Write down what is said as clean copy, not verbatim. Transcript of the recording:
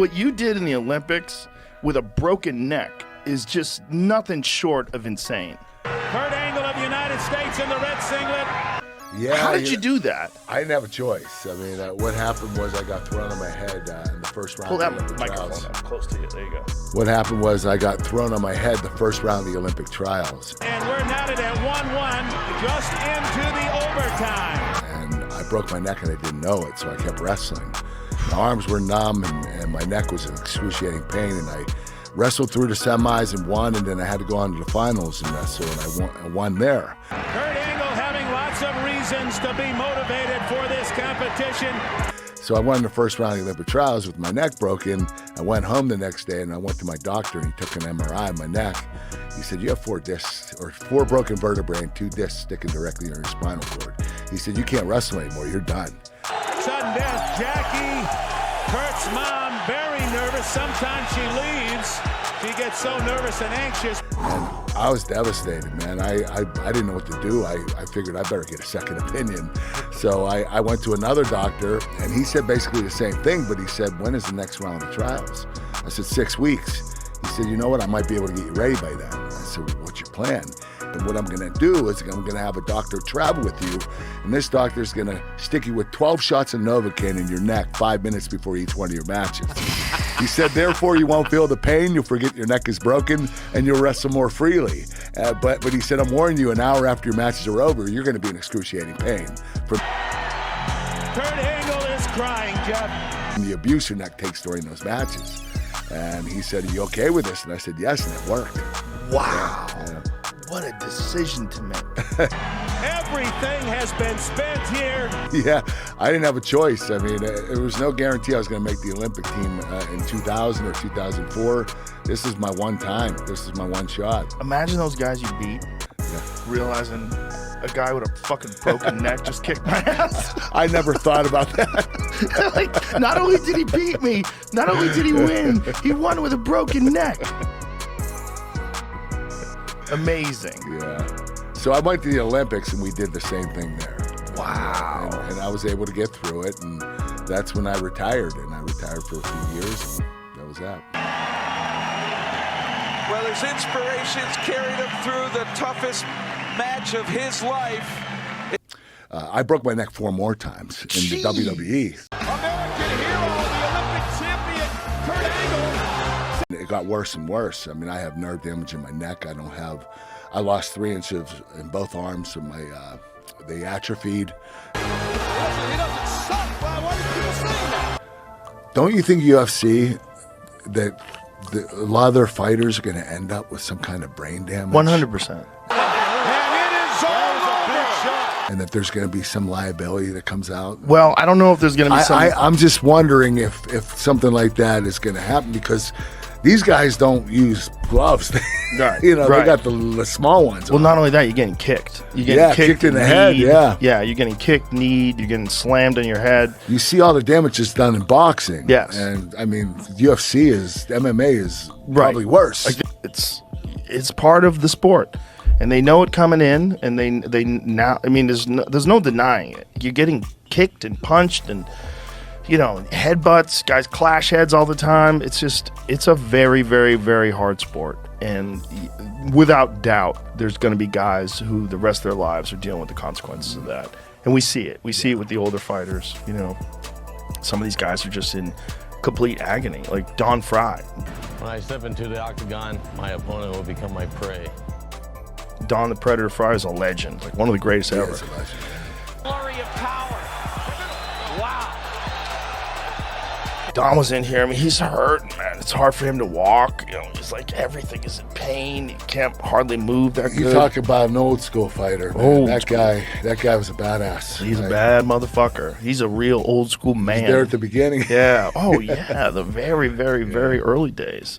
What you did in the Olympics with a broken neck is just nothing short of insane. Kurt Angle of the United States in the red singlet. Yeah. How did you do that? I didn't have a choice. I mean, what happened was I got thrown on my head in the first round. Pull that of the Olympic microphone trials. up close to you. There you go. What happened was I got thrown on my head the first round of the Olympic trials. And we're knotted at 1-1, just into the overtime. And I broke my neck and I didn't know it, so I kept wrestling. My arms were numb and my neck was in excruciating pain, and I wrestled through the semis and won, and then I had to go on to the finals and wrestle, and I won there. Kurt Angle having lots of reasons to be motivated for this competition. So I won the first round of the Olympic trials with my neck broken. I went home the next day and I went to my doctor and he took an MRI of my neck. He said, you have 4 discs, or 4 broken vertebrae and 2 discs sticking directly in your spinal cord. He said, you can't wrestle anymore, you're done. Sudden death, Jackie, Kurt's mom, very nervous. Sometimes she leaves. She gets so nervous and anxious. And I was devastated, man. I didn't know what to do. I figured I better get a second opinion. So I went to another doctor, and he said basically the same thing, but he said, when is the next round of trials? I said, 6 weeks. He said, you know what, I might be able to get you ready by then. I said, well, what's your plan? And what I'm gonna do is I'm gonna have a doctor travel with you, and this doctor's gonna stick you with 12 shots of Novocaine in your neck 5 minutes before each one of your matches. He said, therefore you won't feel the pain, you'll forget your neck is broken, and you'll wrestle more freely. But he said, I'm warning you, an hour after your matches are over, you're gonna be in excruciating pain. Kurt Angle is crying, Jeff. From the abuse your neck takes during those matches. And he said, are you okay with this? And I said, yes, and it worked. Wow. Yeah. What a decision to make. Everything has been spent here. Yeah, I didn't have a choice. I mean, there was no guarantee I was going to make the Olympic team in 2000 or 2004. This is my one time. This is my one shot. Imagine those guys you beat, realizing a guy with a fucking broken neck just kicked my ass. I never thought about that. Like, not only did he beat me, not only did he win, he won with a broken neck. Amazing. Yeah. So I went to the Olympics and we did the same thing there. Wow. And I was able to get through it, and that's when I retired. And I retired for a few years, and that was that. Well, his inspirations carried him through the toughest match of his life. I broke my neck 4 more times in the WWE. American hero, the Olympic champion, Kurt Angle. It got worse and worse. I mean, I have nerve damage in my neck. I lost 3 inches in both arms, and they atrophied. He doesn't suck. Why do people say that? Don't you think UFC, that a lot of their fighters are going to end up with some kind of brain damage? 100%. And it is over. And that there's going to be some liability that comes out? Well, I don't know if there's going to be some... I'm just wondering if something like that is going to happen, because these guys don't use gloves. Right, They right. got the small ones. Well, on. not only that, you're getting kicked. You're getting kicked in the head, kneed. yeah. Yeah, you're getting kicked, kneed, you're getting slammed on your head. You see all the damage that's done in boxing. Yes. And, I mean, MMA is probably worse. Like, it's part of the sport. And they know it coming in, and they now, I mean, there's no denying it. You're getting kicked and punched and, headbutts, guys clash heads all the time. It's a very, very, very hard sport. And without doubt, there's going to be guys who the rest of their lives are dealing with the consequences of that. And we see it. We see it with the older fighters. Some of these guys are just in complete agony, like Don Fry. When I step into the octagon, my opponent will become my prey. Don the Predator Fry is a legend, like one of the greatest ever. It's a legend. Glory of power. Wow. Don was in here. I mean, he's hurt, man. It's hard for him to walk. He's like, everything is in pain. He can't hardly move that You good. talk about an old school fighter. Man. That guy was a badass. He's a bad motherfucker. He's a real old school man. There at the beginning. Yeah. Oh, yeah. The very, very, very early days.